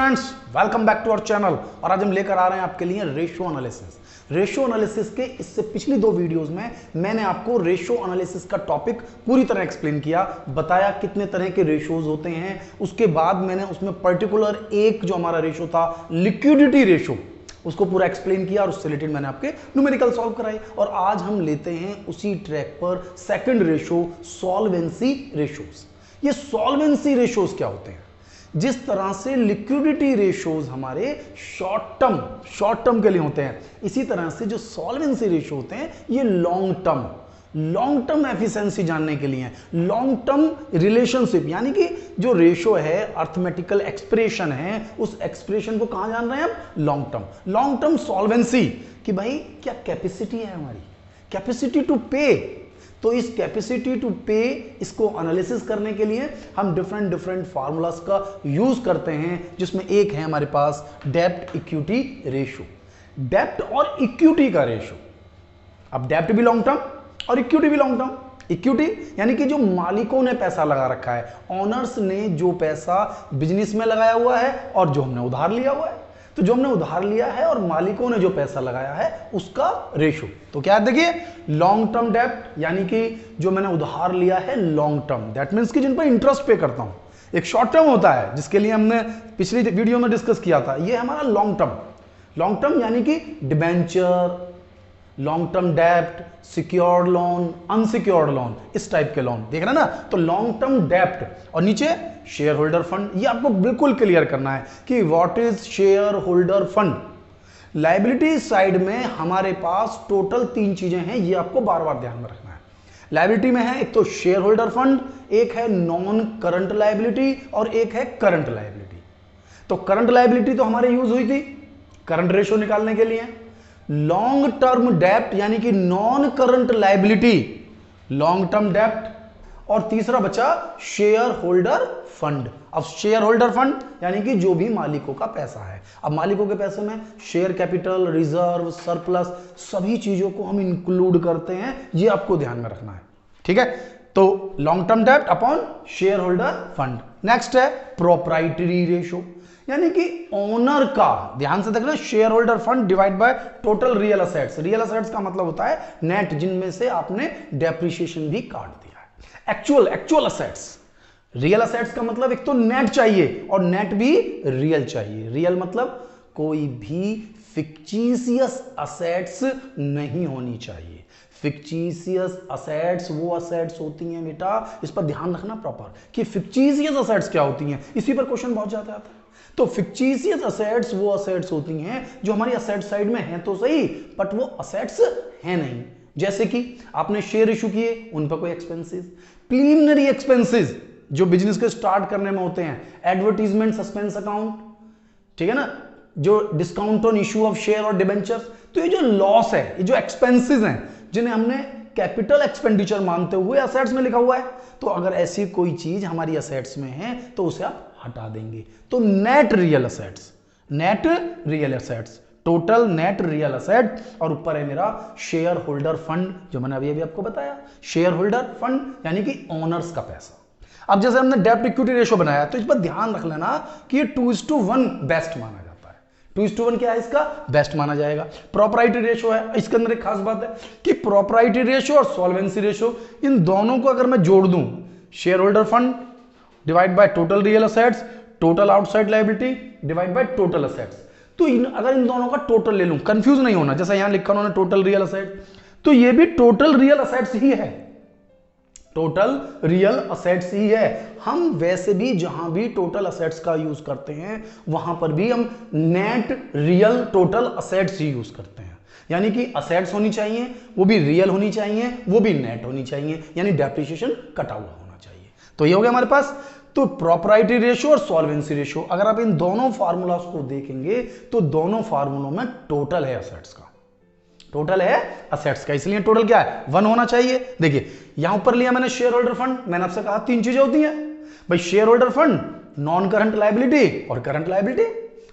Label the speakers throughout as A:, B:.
A: Friends, welcome back to our channel. और आज हम लेकर आ रहे हैं आपके लिए रेशियो एनालिसिस। रेशियो एनालिसिस के इससे पिछली दो वीडियोस में मैंने आपको रेशियो एनालिसिस का टॉपिक पूरी तरह एक्सप्लेन किया, बताया कितने तरह के रेशियोज होते हैं। उसके बाद मैंने उसमें पर्टिकुलर एक जो हमारा रेशियो था लिक्विडिटी रेशियो, उसको पूरा एक्सप्लेन किया और उससे रिलेटेड मैंने आपके न्यूमेरिकल सॉल्व कराए। और आज हम लेते हैं उसी ट्रैक पर सेकंड रेशियो, सॉल्वेंसी रेशियोज। ये सॉल्वेंसी रेशियोज क्या होते हैं? जिस तरह से लिक्विडिटी रेशियोज हमारे शॉर्ट टर्म के लिए होते हैं, इसी तरह से जो सॉल्वेंसी रेशियो होते हैं ये लॉन्ग टर्म एफिशिएंसी जानने के लिए, लॉन्ग टर्म रिलेशनशिप, यानी कि जो रेशियो है, अर्थमेटिकल एक्सप्रेशन है, उस एक्सप्रेशन को कहां जान रहे हैं हम? लॉन्ग टर्म सॉल्वेंसी, कि भाई क्या कैपेसिटी है हमारी, कैपेसिटी टू पे। तो इस कैपेसिटी टू पे, इसको एनालिसिस करने के लिए हम डिफरेंट फार्मूलाज का यूज करते हैं, जिसमें एक है हमारे पास डेब्ट इक्विटी रेशियो। डेब्ट और इक्विटी का रेशियो, अब डेब्ट भी लॉन्ग टर्म और इक्विटी भी लॉन्ग टर्म। इक्विटी यानी कि जो मालिकों ने पैसा लगा रखा है, ऑनर्स ने जो पैसा बिजनेस में लगाया हुआ है और जो हमने उधार लिया हुआ है। तो जो हमने उधार लिया है और मालिकों ने जो पैसा लगाया है उसका रेशियो। तो क्या है, देखिए, लॉन्ग टर्म डेब्ट यानी कि जो मैंने उधार लिया है लॉन्ग टर्म, दैट मीन्स कि जिन पर इंटरेस्ट पे करता हूं। एक शॉर्ट टर्म होता है जिसके लिए हमने पिछली वीडियो में डिस्कस किया था, ये हमारा लॉन्ग टर्म यानी कि डिबेंचर, लॉन्ग टर्म डेब्ट, सिक्योर्ड लोन, अनसिक्योर्ड लोन, इस टाइप के लोन देख रहे हैं ना। तो लॉन्ग टर्म डेब्ट और नीचे शेयर होल्डर फंड। ये आपको बिल्कुल क्लियर करना है कि what is share holder fund. Liability side में हमारे पास टोटल तीन चीजें हैं, ये आपको बार बार ध्यान में रखना है। लायबिलिटी में है एक तो शेयर होल्डर फंड, एक है नॉन करंट लायबिलिटी और एक है करंट लायबिलिटी। तो करंट लायबिलिटी तो हमारे यूज हुई थी करंट रेशियो निकालने के लिए। लॉन्ग टर्म डेब्ट यानी कि non current liability, long term डेब्ट, और तीसरा बचा शेयर होल्डर फंड। अब शेयर होल्डर फंड यानी कि जो भी मालिकों का पैसा है। अब मालिकों के पैसे में शेयर कैपिटल, रिजर्व, सरप्लस, सभी चीजों को हम इंक्लूड करते हैं, ये आपको ध्यान में रखना है, ठीक है। तो लॉन्ग टर्म डेब्ट upon share holder fund. Next है प्रोप्राइटरी रेशियो, यानी कि ओनर का, ध्यान से देखना, share holder fund divide by total real assets. Real assets का मतलब होता है नेट, जिनमें से आपने डेप्रिसिएशन भी काट दिया है। एक्चुअल असेट्स, रियल असेट्स का मतलब एक तो नेट चाहिए और नेट भी रियल चाहिए। रियल मतलब कोई भी फिक्टिशियस असेट्स नहीं होनी चाहिए। फिक्टिशियस असेट्स वो असेट्स होती हैं बेटा, इस पर ध्यान रखना प्रॉपर कि फिक्टिशियस असेट्स क्या होती हैं, इसी पर क्वेश्चन बहुत ज्यादा आता है। तो फिक्टिशियस असेट्स वो असेट्स होती हैं जो हमारी असेट साइड में हैं तो सही, बट वो असेट्स हैं नहीं। जैसे कि आपने शेयर इशू किए, उन पर कोई एक्सपेंसेस, प्रीलिमिनरी एक्सपेंसेस जो बिजनेस के स्टार्ट करने में होते हैं, एडवर्टीजमेंट, सस्पेंस अकाउंट, ठीक है ना, जो discount on issue of share और डिबेंचर्स। तो ये जो लॉस है, ये जो एक्सपेंसेस हैं, जिन्हें हमने कैपिटल एक्सपेंडिचर मानते हुए असेट्स में लिखा हुआ है, तो अगर ऐसी कोई चीज हमारी असेट्स में है तो उसे आप हटा देंगे। तो net real assets, total net real asset, और ऊपर है मेरा शेयर होल्डर फंड, जो मैंने अभी आपको बताया, शेयर होल्डर फंड यानी कि ओनर्स का पैसा। अब जैसे हमने डेब्ट इक्विटी रेशियो बनाया, तो इस पर ध्यान रख लेना कि ये 2:1 बेस्ट माना जाता है। 2:1 क्या है इसका? बेस्ट माना जाएगा। प्रोप्राइटरी रेशियो है, इसके अंदर एक खास बात है कि प्रोप्राइटरी रेशियो और सॉल्वेंसी रेशियो, इन दोनों को अगर मैं जोड़ दूं, share holder fund divide by total real assets, total outside liability divide by total assets, तो अगर इन दोनों का टोटल ले लूं, कंफ्यूज नहीं होना, जैसा यहां लिखा उन्होंने टोटल रियल असेट, तो ये भी टोटल रियल असेट्स ही है, टोटल रियल असेट्स ही है। हम वैसे भी जहां भी टोटल असेट्स का यूज करते हैं, वहां पर भी हम नेट रियल टोटल असेट्स ही यूज करते हैं। यानी कि असेट्स होनी चाहिए, वो भी रियल होनी चाहिए, वो भी नेट होनी चाहिए, यानी डेप्रिसिएशन कटा हुआ होना चाहिए। तो ये हो गया हमारे पास। तो प्रोप्राइटरी रेशियो और सॉल्वेंसी रेशियो, अगर आप इन दोनों फार्मूलास को देखेंगे तो दोनों फार्मूलों में टोटल है असेट्स का, टोटल है असेट्स का, इसलिए टोटल क्या है? 1 होना चाहिए। देखिए यहां ऊपर लिया मैंने शेयर होल्डर फंड, मैंने आपसे कहा तीन चीजें होती हैं भाई, share holder fund, non current liability और करंट लायबिलिटी।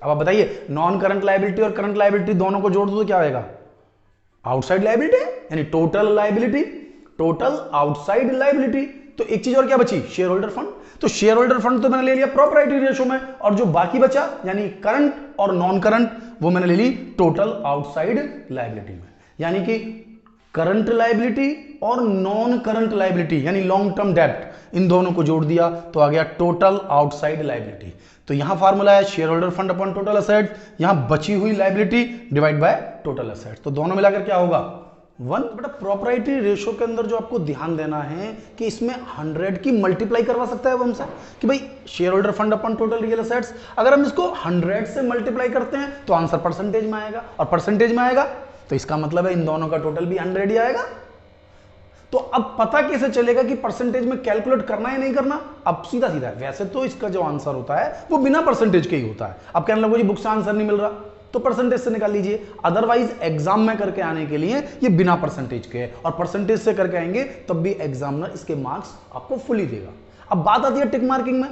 A: अब आप बताइए, नॉन करंट लायबिलिटी और करंट लायबिलिटी दोनों को जोड़ दो तो क्या होगा? आउटसाइड लायबिलिटी, यानी total liability, total outside liability. तो एक चीज और क्या बची, शेयर होल्डर फंड। तो शेयर होल्डर फंड तो मैंने ले लिया प्रॉपर्टी रेशो में, और जो बाकी बचा यानी करंट और नॉन करंट वो मैंने ले ली टोटल आउटसाइड लायबिलिटी में। यानी कि करंट लायबिलिटी और नॉन करंट लायबिलिटी यानी लॉन्ग टर्म डेब्ट, इन दोनों को जोड़ दिया तो आ गया टोटल आउटसाइड लायबिलिटी। तो यहां फार्मूला है share holder fund upon total asset, यहां बची हुई liability divide by total asset, तो दोनों मिलाकर क्या होगा 1। बेटा प्रॉपर्टी रेशो के अंदर जो आपको ध्यान देना है कि इसमें 100 की मल्टीप्लाई करवा सकता है वो हमसे कि भाई share holder fund upon total real assets, अगर हम इसको 100 से मल्टीप्लाई करते हैं तो आंसर परसेंटेज में आएगा, और परसेंटेज में आएगा तो इसका मतलब है इन दोनों का टोटल भी 100 ही आएगा। तो अब पता कैसे चलेगा कि परसेंटेज में कैलकुलेट करना है नहीं करना, अब सीधा सीधा है। वैसे तो इसका जो आंसर होता है वो बिना परसेंटेज के ही होता है। अब कहने लगो जी बुक से आंसर नहीं मिल रहा तो परसेंटेज से निकाल लीजिए, अदरवाइज एग्जाम में करके आने के लिए ये बिना परसेंटेज के है, और परसेंटेज से करके आएंगे तब भी एग्जामिनर इसके मार्क्स आपको फुली देगा। अब बात आती है टिक मार्किंग में,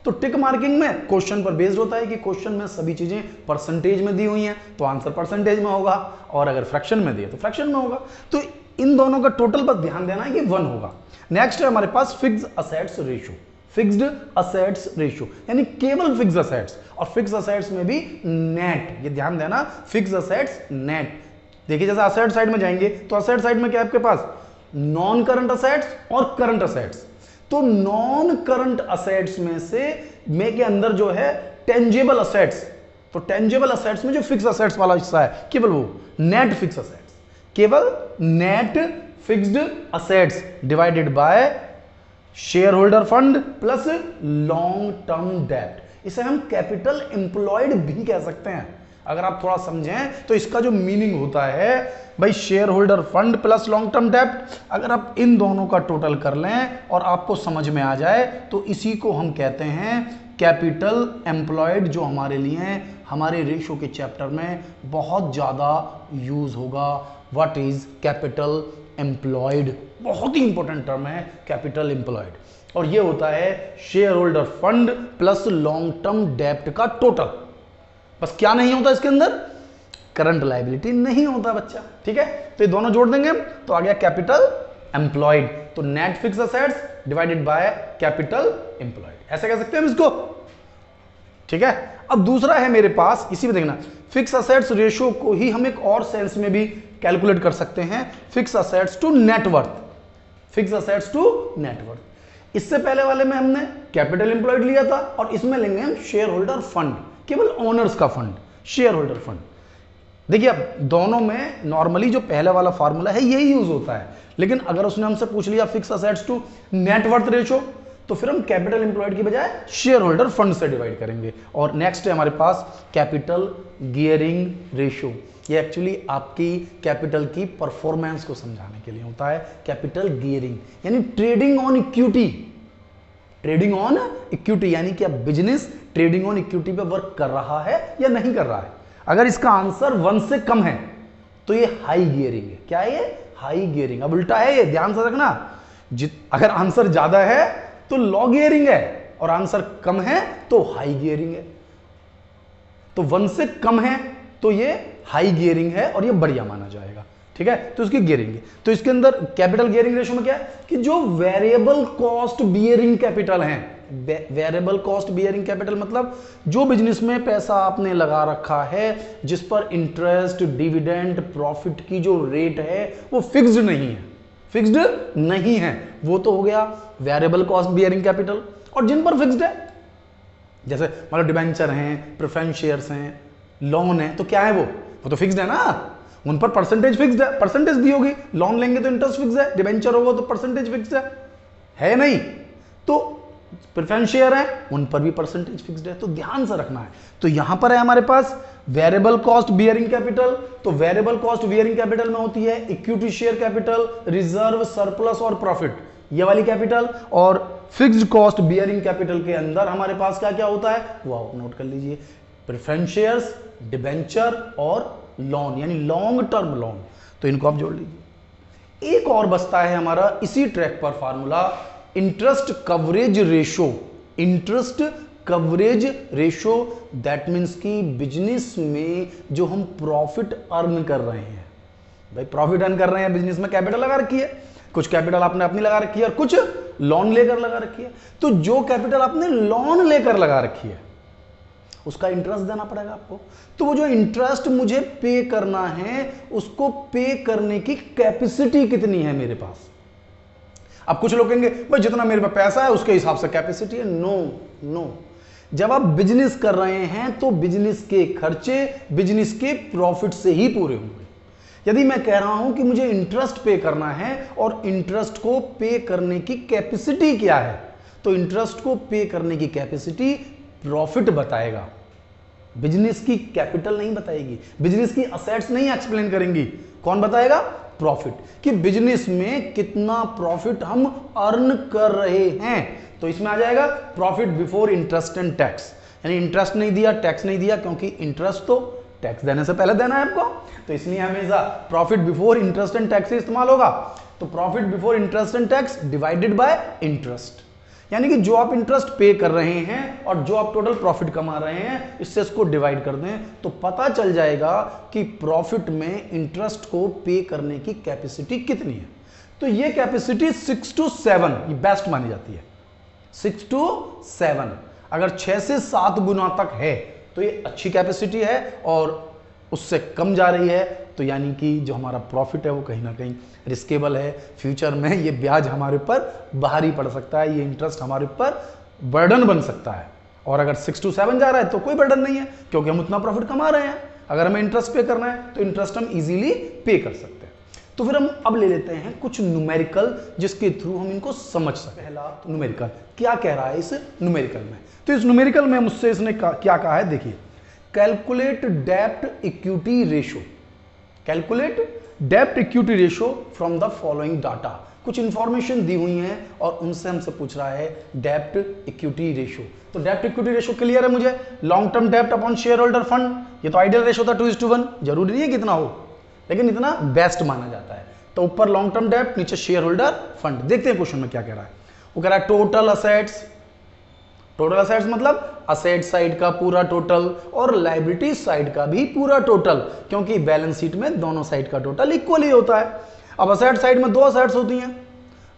A: तो टिक मार्किंग में क्वेश्चन पर बेस्ड होता है कि क्वेश्चन में सभी चीजें परसेंटेज में दी हुई हैं तो आंसर परसेंटेज में होगा, और अगर फ्रैक्शन में दिए तो फ्रैक्शन में होगा। तो इन दोनों का टोटल पर ध्यान देना है कि 1 होगा। नेक्स्ट है हमारे पास fixed assets ratio, fixed assets ratio यानी केवल फिक्स्ड असेट्स, और फिक्स्ड असेट्स में भी नेट, ये ध्यान देना फिक्स्ड असेट्स नेट। देखिए जैसे असेट साइड में जाएंगे तो असेट साइड में क्या है आपके पास नॉन करंट असेट्स और करंट असेट्स। तो नॉन करंट असेट्स में के अंदर जो है टेंजेबल असेट्स, तो टेंजेबल असेट्स में जो फिक्स्ड असेट्स वाला हिस्सा है केवल वो नेट फिक्स्ड असेट्स, केवल net fixed assets divided by share holder fund plus long term डेब्ट। इसे हम कैपिटल एम्प्लॉयड भी कह सकते हैं। अगर आप थोड़ा समझें तो इसका जो मीनिंग होता है भाई share holder fund plus long term डेब्ट, अगर आप इन दोनों का टोटल कर लें और आपको समझ में आ जाए तो इसी को हम कहते हैं कैपिटल एम्प्लॉयड, जो हमारे लिए हमारे रेशो के चैप्टर में बहुत ज्यादा यूज होगा। व्हाट इज कैपिटल एम्प्लॉयड, बहुत ही इंपॉर्टेंट टर्म है कैपिटल एम्प्लॉयड, और ये होता है share holder fund plus long term डेब्ट का टोटल। बस क्या नहीं होता इसके अंदर, करंट लायबिलिटी नहीं होता बच्चा, ठीक है। तो ये दोनों जोड़ देंगे हम तो आ गया कैपिटल एम्प्लॉयड, तो net fixed assets divided by capital employed, ऐसे कह सकते हैं हम इसको, ठीक है। अब दूसरा है मेरे पास, इसी में देखना फिक्स असेट्स रेशियो को ही हम एक और सेंस में भी कैलकुलेट कर सकते हैं, fix assets to net worth, fix assets to net worth. इससे पहले वाले में हमने कैपिटल एम्प्लॉयड लिया था और इसमें लेंगे हम शेयर होल्डर फंड, केवल ओनर्स का फंड, शेयर होल्डर फंड। देखिए अब दोनों में नॉर्मली जो पहले वाला फार्मूला है यही यूज होता है, लेकिन अगर उसने हमसे पूछ लिया fix assets to net worth ratio तो फिर हम कैपिटल एम्प्लॉयड की बजाय शेयर होल्डर फंड से डिवाइड करेंगे। और नेक्स्ट है हमारे पास कैपिटल गियरिंग रेशियो, ये एक्चुअली आपकी कैपिटल की परफॉर्मेंस को समझाने के लिए होता है। कैपिटल गियरिंग यानी trading on equity, trading on equity यानी कि अब बिजनेस ट्रेडिंग ऑन इक्विटी पे वर्क कर रहा है या नहीं कर रहा है। अगर इसका आंसर 1 से कम है तो ये हाई गियरिंग है। क्या है ये? High gearing. अब उल्टा है ये, ध्यान से रखना, अगर आंसर ज्यादा है तो लो गियरिंग है और आंसर कम है तो हाई गियरिंग है। तो 1 से कम है तो ये हाई गियरिंग है और ये बढ़िया माना जाएगा, ठीक है। तो इसकी गियरिंग है, तो इसके अंदर कैपिटल गियरिंग रेशियो में क्या है कि जो वेरिएबल कॉस्ट बियरिंग कैपिटल है, वेरिएबल कॉस्ट बियरिंग कैपिटल मतलब जो बिजनेस में पैसा आपने लगा रखा है जिस पर इंटरेस्ट डिविडेंड प्रॉफिट की जो रेट है वो फिक्स्ड नहीं है, फिक्स्ड नहीं है, वो तो हो गया वेरिएबल कॉस्ट बियरिंग कैपिटल। और जिन पर फिक्स्ड है जैसे मतलब डिबेंचर हैं, प्रेफरेंस शेयर्स हैं, लोन है, तो क्या है वो तो फिक्स्ड है ना, उन पर परसेंटेज फिक्स्ड है, परसेंटेज दी होगी। लोन लेंगे तो इंटरेस्ट फिक्स है, डिबेंचर होगा तो परसेंटेज फिक्स्ड है नहीं। तो प्रेफरेंस शेयर है उन पर भी परसेंटेज फिक्स्ड है, तो ध्यान से रखना है। तो यहां पर है हमारे पास वेरिएबल कॉस्ट बियरिंग कैपिटल, तो वेरिएबल कॉस्ट बियरिंग कैपिटल में होती है equity share capital, reserve, surplus और प्रॉफिट, ये वाली कैपिटल। और फिक्स्ड कॉस्ट बियरिंग कैपिटल के अंदर हमारे पास क्या क्या होता है वो आप नोट कर लीजिए, प्रेफरेंस शेयर्स, डिबेंचर और लोन यानी लॉन्ग टर्म लोन, तो इनको आप जोड़ लीजिए। एक और बचता है हमारा इसी ट्रैक पर formula, interest coverage ratio, interest coverage ratio, that means कि बिजनेस में जो हम प्रॉफिट अर्न कर रहे हैं, भाई प्रॉफिट अर्न कर रहे हैं बिजनेस में कैपिटल लगा रखी है, कुछ कैपिटल आपने अपनी लगा रखी है और कुछ लोन लेकर लगा रखी है। तो जो कैपिटल आपने लोन लेकर लगा रखी है उसका इंटरेस्ट देना पड़ेगा आपको। तो वो जो इंटरेस्ट मुझे पे करना है उसको पे करने की कैपेसिटी कितनी है मेरे पास। अब कुछ लोग कहेंगे भाई जितना मेरे पास पैसा है उसके हिसाब से कैपेसिटी है। नो नो, जब आप बिजनेस कर रहे हैं तो बिजनेस के खर्चे बिजनेस के प्रॉफिट से ही पूरे होंगे। यदि मैं कह रहा हूं कि मुझे इंटरेस्ट पे करना है और इंटरेस्ट को पे करने की कैपेसिटी क्या है, तो इंटरेस्ट को पे करने की कैपेसिटी प्रॉफिट बताएगा, बिजनेस की कैपिटल नहीं बताएगी, बिजनेस की असेट्स नहीं एक्सप्लेन करेंगी। कौन बताएगा? प्रॉफिट, कि बिजनेस में कितना प्रॉफिट हम अर्न कर रहे हैं। तो इसमें आ जाएगा profit before interest and tax, यानी इंटरेस्ट नहीं दिया, टैक्स नहीं दिया, क्योंकि इंटरेस्ट तो टैक्स देने से पहले देना है आपको, तो इसलिए हमेशा profit before interest and tax इस्तेमाल होगा। तो profit before interest and tax divided by interest, यानी कि जो आप इंटरेस्ट पे कर रहे हैं और जो आप टोटल प्रॉफिट कमा रहे हैं इससे इसको डिवाइड कर दें तो पता चल जाएगा कि प्रॉफिट में इंटरेस्ट को पे करने की कैपेसिटी कितनी है। तो ये कैपेसिटी 6 to 7 ये बेस्ट मानी जाती है। 6 to 7, अगर 6 से 7 गुना तक है तो ये अच्छी कैपेसिटी है, और उससे कम जा रही है तो यानी कि जो हमारा प्रॉफिट है वो कहीं ना कहीं रिस्केबल है। फ्यूचर में ये ब्याज हमारे ऊपर भारी पड़ सकता है, ये इंटरेस्ट हमारे ऊपर बर्डन बन सकता है। और अगर 6 to 7 जा रहा है तो कोई बर्डन नहीं है, क्योंकि हम उतना प्रॉफिट कमा रहे हैं। अगर हमें इंटरेस्ट पे करना है तो इंटरेस्ट हम इजीली पे कर सकते हैं। तो फिर हम अब ले लेते हैं कुछ न्यूमेरिकल जिसके थ्रू हम इनको समझ सकें। पहला न्यूमेरिकल क्या कह रहा है इस न्यूमेरिकल में, तो इस न्यूमेरिकल में मुझसे इसने क्या कहा है, देखिए, कैलकुलेट डेब्ट इक्विटी रेशो, कैलकुलेट डेब्ट equity ratio from the following data. कुछ इंफॉर्मेशन दी हुई है और उनसे हमसे पूछ रहा है डेब्ट इक्विटी रेशो। तो डेब्ट इक्विटी रेशो क्लियर है मुझे, लॉन्ग टर्म डेब्ट अपॉन शेयर होल्डर फंड, ये तो आइडियल रेशो था 2:1, जरूरी नहीं है कितना हो, लेकिन इतना बेस्ट माना जाता है। तो ऊपर लॉन्ग टर्म डेब्ट, नीचे शेयर होल्डर फंड। देखते हैं क्वेश्चन में क्या कह रहा है। वो कह रहा है टोटल असेट्स, टोटल असेट्स मतलब असेट साइड का पूरा टोटल और लायबिलिटी साइड का भी पूरा टोटल, क्योंकि बैलेंस शीट में दोनों साइड का टोटल इक्वल ही होता है। अब असेट साइड में दो असेट्स होती हैं,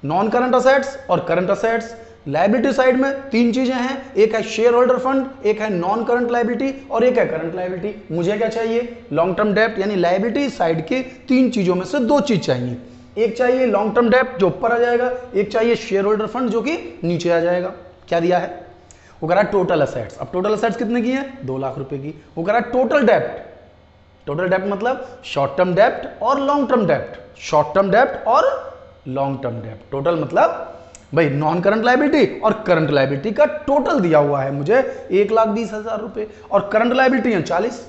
A: नॉन करंट असेट्स और करंट असेट्स। लायबिलिटी साइड में तीन चीजें हैं, एक है शेयर होल्डर फंड, एक है नॉन करंट लायबिलिटी और एक है करंट लायबिलिटी। मुझे क्या चाहिए? लॉन्ग टर्म डेब्ट, यानी लायबिलिटी साइड के तीन चीजों में से दो चीज चाहिए। एक चाहिए लॉन्ग टर्म डेब्ट जो ऊपर आ जाएगा, एक चाहिए शेयर होल्डर फंड जो कि नीचे आ जाएगा। क्या दिया है? वो कह रहा है टोटल असेट्स। अब टोटल असेट्स कितने की है? 2 लाख रुपए की। वो कह रहा है टोटल डेब्ट, टोटल डेब्ट मतलब शॉर्ट टर्म डेब्ट और लॉन्ग टर्म डेब्ट, शॉर्ट टर्म डेब्ट और लॉन्ग टर्म डेब्ट। टोटल मतलब भाई नॉन करंट लायबिलिटी और करंट लायबिलिटी का टोटल दिया हुआ है मुझे 1,20,000 रुपए, और करंट लायबिलिटी है 40।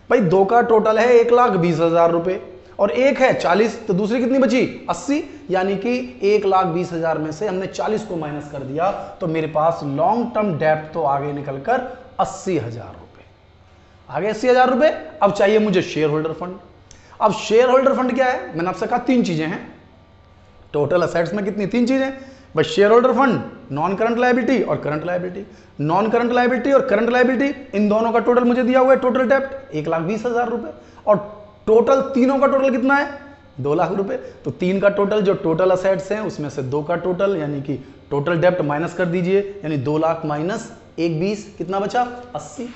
A: भाई दो का टोटल है 1,20,000 रुपए और एक है 40, तो दूसरी कितनी बची? 80, यानी कि 1,20,000 में से हमने 40 को माइनस कर दिया तो मेरे पास लॉन्ग टर्म डेब्ट तो आगे निकलकर 80,000 रुपए आगे, 80,000 रुपए। अब चाहिए मुझे शेयर होल्डर फंड। अब शेयर होल्डर फंड क्या है? मैंने आपसे कहा तीन चीजें हैं टोटल असेट्स में। कितनी? तीन चीजें। बस share holder fund, non current liability और current liability. Non current liability और करंट लायबिलिटी इन दोनों का टोटल मुझे दिया हुआ है, टोटल डेब्ट 1,20,000 रुपए, और टोटल तीनों का टोटल कितना है? 2 लाख रुपए। तो तीन का टोटल जो टोटल असेट्स हैं उसमें से दो का टोटल यानी कि टोटल डेब्ट माइनस कर दीजिए, यानी 2 लाख माइनस 1,20 कितना बचा? 80।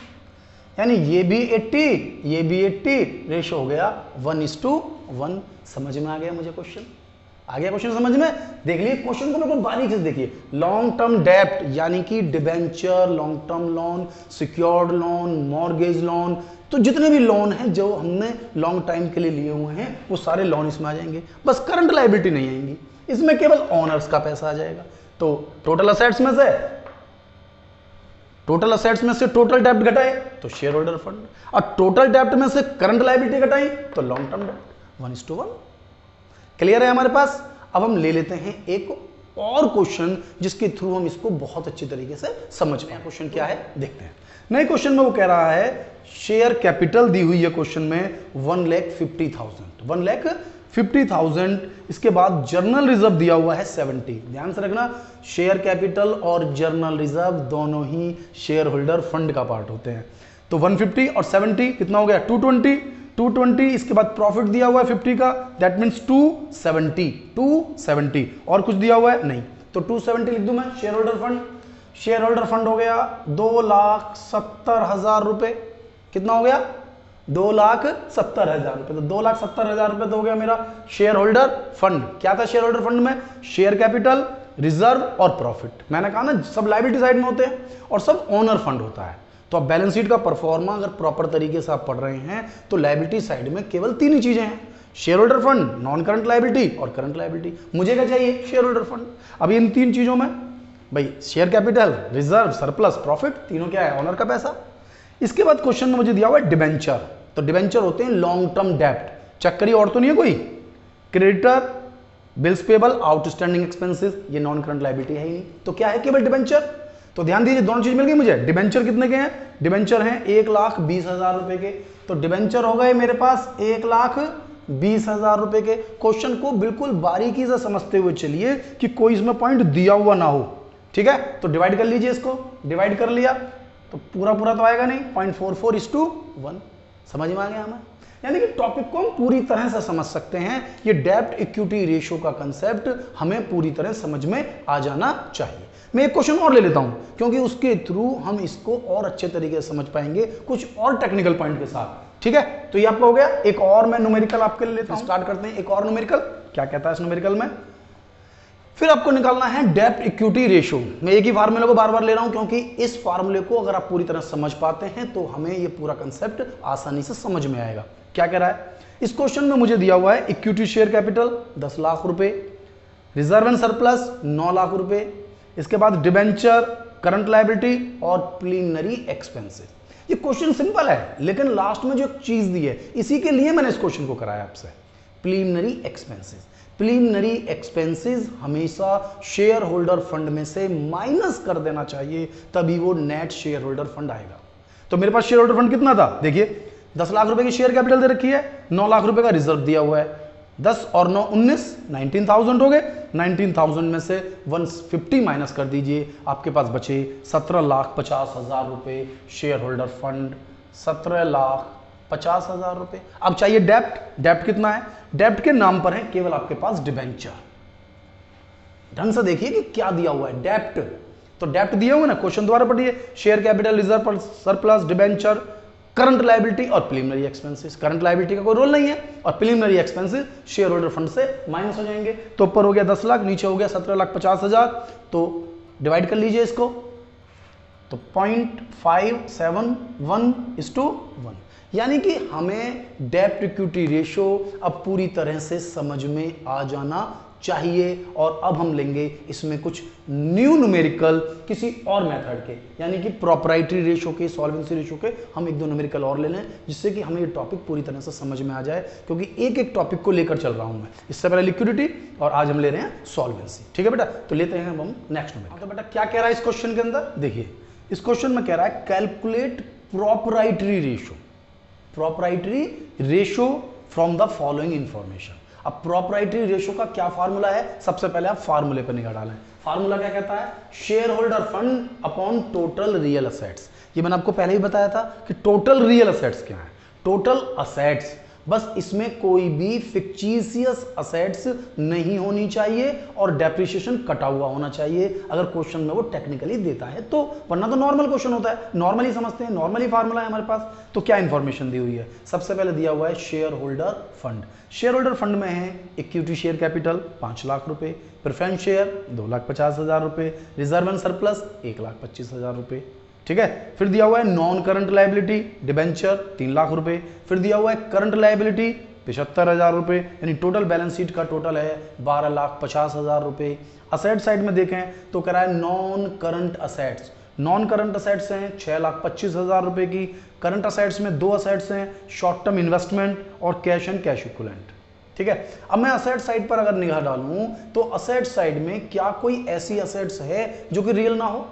A: यानी ये भी 80, ये भी 80, रेशो हो गया 1:1। समझ में आ गया मुझे क्वेश्चन? आ गया क्वेश्चन समझ में? देख लीजिए क्वेश्चन को बिल्कुल बारीकी से देखिए। लॉन्ग टर्म डेब्ट यानी कि debenture, long term loan, secured loan, mortgage loan, तो जितने भी लोन हैं जो हमने लॉन्ग टाइम के लिए लिए हुए हैं वो सारे लोन इसमें आ जाएंगे। बस करंट लायबिलिटी नहीं आएंगी, इसमें केवल ओनर्स का पैसा आ जाएगा। तो टोटल असेट्स में से टोटल डेब्ट घटाए तो शेयर होल्डर फंड, और टोटल डेब्ट में से करंट लायबिलिटी घटाई तो लॉन्ग टर्म डेब्ट। 1:1 क्लियर है हमारे पास। अब हम ले लेते हैं एक और क्वेश्चन जिसके थ्रू हम इसको बहुत अच्छी तरीके से समझ पाए। क्वेश्चन क्या है देखते हैं। नए क्वेश्चन में वो कह रहा है शेयर कैपिटल दी हुई है क्वेश्चन में 1,50,000, 1,50,000। इसके बाद जर्नल रिजर्व दिया हुआ है 70। ध्यान से रखना, शेयर कैपिटल और जर्नल रिजर्व दोनों ही शेयर होल्डर फंड का पार्ट होते हैं। तो 150 और 70 कितना हो गया? 220। इसके बाद प्रॉफिट दिया हुआ है 50 का, दैट मीन्स 270। और कुछ दिया हुआ है? नहीं। तो 270 लिख दूं मैं। Share holder fund, share holder fund हो गया 2,70,000 रुपए। कितना हो गया? 2,70,000 रुपए। तो 2,70,000 रुपए तो हो गया मेरा शेयर होल्डर फंड। क्या था शेयर होल्डर फंड में? शेयर कैपिटल, रिजर्व और प्रॉफिट। मैंने कहा ना सब लायबिलिटी साइड में होते हैं और सब ओनर फंड होता है। तो अब बैलेंस शीट का परफॉर्मा अगर प्रॉपर तरीके से आप पढ़ रहे हैं तो लायबिलिटी साइड में केवल तीन ही चीजें हैं, share holder fund, non current liability और करंट लायबिलिटी। मुझे क्या चाहिए? Share holder fund. अब इन तीन चीजों में भाई share capital, reserve, surplus, profit, तीनों क्या है? ओनर का पैसा। इसके बाद क्वेश्चन में मुझे दिया हुआ है डिबेंचर। तो डिबेंचर होते हैं लॉन्ग टर्म डेप्ट। चेक करिए और तो नहीं है कोई। Creditor, bills payable, outstanding expenses, ये नॉन करंट लायबिलिटी है ही नहीं। तो क्या है? केवल डिबेंचर। तो ध्यान दीजिए दोनों चीज मिल गई मुझे। डिबेंचर कितने के हैं? डिबेंचर हैं 1,20,000 रुपए के। तो डिबेंचर हो गए मेरे पास 1,20,000 रुपए के। क्वेश्चन को बिल्कुल बारीकी से समझते हुए चलिए कि कोई इसमें पॉइंट दिया हुआ ना हो, ठीक है। तो डिवाइड कर लीजिए, इसको डिवाइड कर लिया तो पूरा पूरा तो आएगा नहीं, 0.44:1। समझ में आ गया हमें? यानी कि टॉपिक को हम पूरी तरह से समझ सकते हैं। ये डेब्ट इक्विटी रेशियो का कंसेप्ट हमें पूरी तरह समझ में आ जाना चाहिए। मैं एक क्वेश्चन और ले लेता हूं क्योंकि उसके थ्रू हम इसको और अच्छे तरीके से समझ पाएंगे कुछ और टेक्निकल पॉइंट के साथ, ठीक है। तो ये आपका हो गया। एक और मैं न्यूमेरिकल आपके लिए लेता हूं। स्टार्ट करते हैं एक और न्यूमेरिकल। क्या कहता है इस न्यूमेरिकल में? फिर आपको निकालना है डेब्ट इक्विटी रेशियो। मैं एक ही फार्मूले को बार बार ले रहा हूं क्योंकि इस फार्मूले को अगर आप पूरी तरह समझ पाते हैं तो हमें ये पूरा कंसेप्ट आसानी से समझ में आएगा। क्या कह रहा है इस क्वेश्चन में? मुझे दिया हुआ है इक्विटी शेयर कैपिटल 10 लाख रुपए, रिजर्व एंड सरप्लस 9 लाख रुपए, इसके बाद डिबेंचर, करंट लायबिलिटी और प्रीलिमिनरी एक्सपेंसेस। ये क्वेश्चन सिंपल है लेकिन लास्ट में जो चीज दी है इसी के लिए मैंने इस क्वेश्चन को कराया आपसे। Preliminary expenses. प्रीलिमिनरी एक्सपेंसेस हमेशा शेयर होल्डर फंड में से माइनस कर देना चाहिए, तभी वो नेट शेयर होल्डर फंड आएगा। तो मेरे पास शेयर होल्डर फंड कितना था? देखिए 10 लाख रुपए की शेयर कैपिटल दे रखी है, 9 लाख रुपए का रिजर्व दिया हुआ है। 10 और 9 19, 19,000 हो गए। 19,000 में से 150 माइनस कर दीजिए, आपके पास बचे 17,50,000 रुपए शेयर होल्डर फंड। 17,50,000 रुपए। अब चाहिए डेप्ट। डेप्ट कितना है? डेप्ट के नाम पर है केवल आपके पास डिबेंचर। ढंग से देखिए कि क्या दिया हुआ है। डेप्ट तो डेप्ट दिया हुआ ना, क्वेश्चन दोबारा पढ़िए। Share capital, reserve, surplus, debenture, current liability और प्रीलिमिनरी एक्सपेंसेस। करंट लायबिलिटी का कोई रोल नहीं है और preliminary expenses share holder fund से माइनस हो जाएंगे। तो ऊपर हो गया 10 लाख, नीचे हो गया 17,50,000। तो डिवाइड कर लीजिए इसको तो 0.571:1, यानी कि हमें डेब्ट इक्विटी रेशियो अब पूरी तरह से समझ में आ जाना चाहिए। और अब हम लेंगे इसमें कुछ न्यू न्यूमेरिकल किसी और मेथड के, यानी कि प्रोप्राइटरी रेशियो के, सॉल्वेंसी रेशियो के हम एक दो न्यूमेरिकल और ले लें जिससे कि हमें ये टॉपिक पूरी तरह से समझ में आ जाए, क्योंकि एक एक टॉपिक को लेकर चल रहा हूं मैं। इससे पहले लिक्विडिटी और आज हम ले रहे हैं सॉल्वेंसी, ठीक है बेटा। तो लेते हैं हम नेक्स्ट न्यूमेरिकल। तो बेटा क्या कह रहा है इस क्वेश्चन के अंदर? देखिए इस क्वेश्चन में कह रहा है calculate proprietary ratio. Proprietary ratio from the following information. अब प्रोप्राइटरी रेशियो का क्या फार्मूला है? सबसे पहले आप फार्मूले पर निगाह डालें। फार्मूला क्या कहता है? Share holder fund upon total real assets. ये मैंने आपको पहले ही बताया था कि टोटल रियल असेट्स क्या है। टोटल असेट्स, बस इसमें कोई भी फिक्टिशियस असेट्स नहीं होनी चाहिए और डेप्रिसिएशन कटा हुआ होना चाहिए अगर क्वेश्चन में वो टेक्निकली देता है तो, वरना तो नॉर्मल क्वेश्चन होता है, नॉर्मली समझते हैं, नॉर्मली फार्मूला है हमारे पास। तो क्या इंफॉर्मेशन दी हुई है? सबसे पहले दिया हुआ है share holder fund. Share holder fund में है इक्विटी शेयर कैपिटल 5 लाख रुपए, प्रेफरेंस शेयर 2,50,000 रुपए, रिजर्व एंड सरप्लस 1,25,000 रुपए, ठीक है। फिर दिया हुआ है non current liability debenture 3 lakh रुपए। फिर दिया हुआ है करंट लायबिलिटी 75,000 रुपए, यानी टोटल बैलेंस शीट का टोटल है 12,50,000 रुपए। असेट साइड में देखें तो कह रहा है non current assets. Non current assets हैं 6,25,000 रुपए की। करंट असेट्स में दो असेट्स हैं, शॉर्ट टर्म इन्वेस्टमेंट और कैश एंड कैश इक्विवेलेंट, ठीक है। अब मैं असेट साइड पर अगर निगाह डालूं तो असेट साइड में क्या कोई ऐसी असेट्स है जो कि रियल ना हो?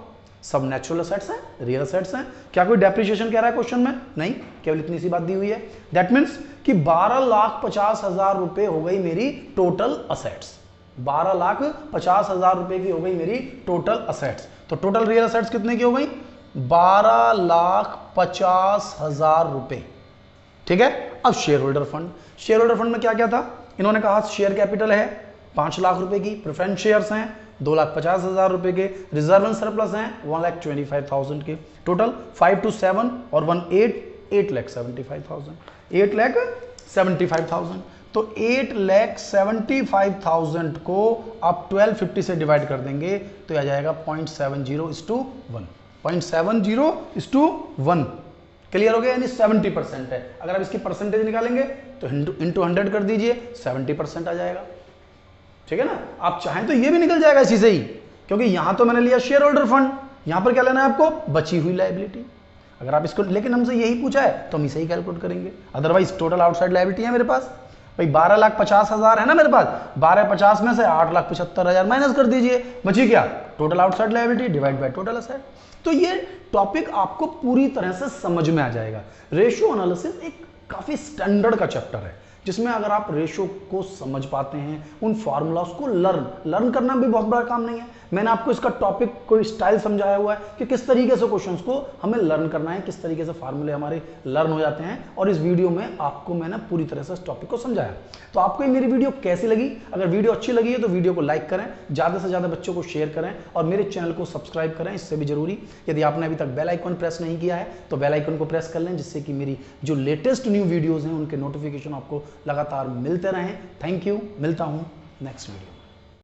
A: सब नेचुरल असेट्स हैं, रियल असेट्स हैं। क्या कोई डेप्रिसिएशन कह रहा है क्वेश्चन में? नहीं, केवल इतनी सी बात दी हुई है। दैट मीन्स कि 12,50,000 रुपए हो गई मेरी टोटल असेट्स। 12,50,000 रुपए की हो गई मेरी टोटल असेट्स। तो टोटल रियल असेट्स कितने की हो गई? 12,50,000 रुपए, ठीक है। अब share holder fund. Share holder fund में क्या क्या था? इन्होंने कहा शेयर कैपिटल है 5 लाख रुपए की, प्रेफरेंस शेयर्स हैं 2,50,000 रुपए के। रिजर्व एंड सरप्लस हैं 1,25,000 के। टोटल 5 to 7 और 1 8,75,000। 8,75,000। तो 8,75,000 को आप 1250 से डिवाइड कर देंगे तो आ जाएगा 0.70:1। 0.70:1 क्लियर हो गया, यानी 70% है। अगर आप इसकी परसेंटेज निकालेंगे तो इंटू 100 कर दीजिए, 70% आ जाएगा। ठीक है ना। आप चाहें तो ये भी निकल जाएगा इसी से ही, क्योंकि यहां तो मैंने लिया शेयर होल्डर फंड, यहां पर क्या लेना है आपको, बची हुई लायबिलिटी। अगर आप इसको, लेकिन हमसे यही पूछा है तो हम इसे ही कैलकुलेट करेंगे। अदरवाइज टोटल आउटसाइड लायबिलिटी है मेरे पास भाई 12,50,000 है ना मेरे पास। 12,50 में से 8,75,000 माइनस कर दीजिए, बची क्या, total outside liability divide by total asset. तो ये टॉपिक आपको पूरी तरह से समझ में आ जाएगा। रेशियो एनालिसिस एक काफी स्टैंडर्ड का चैप्टर है, जिसमें अगर आप रेशियो को समझ पाते हैं, उन फार्मूलाज को लर्न करना भी बहुत बड़ा काम नहीं है। मैंने आपको इसका टॉपिक कोई स्टाइल समझाया हुआ है कि किस तरीके से क्वेश्चंस को हमें लर्न करना है, किस तरीके से फार्मूले हमारे लर्न हो जाते हैं, और इस वीडियो में आपको मैंने पूरी तरह से इस टॉपिक को समझाया। तो आपको ये मेरी वीडियो कैसी लगी? अगर वीडियो अच्छी लगी है तो वीडियो को लाइक करें, ज्यादा से ज्यादा बच्चों को शेयर करें, और मेरे चैनल को सब्सक्राइब करें, इससे भी जरूरी। यदि आपने अभी तक बेल आइकन प्रेस नहीं किया है तो बेल आइकन को प्रेस कर लें, जिससे कि मेरी जो लेटेस्ट न्यू वीडियोज हैं उनके नोटिफिकेशन आपको लगातार मिलते रहें। थैंक यू, मिलता हूं नेक्स्ट वीडियो।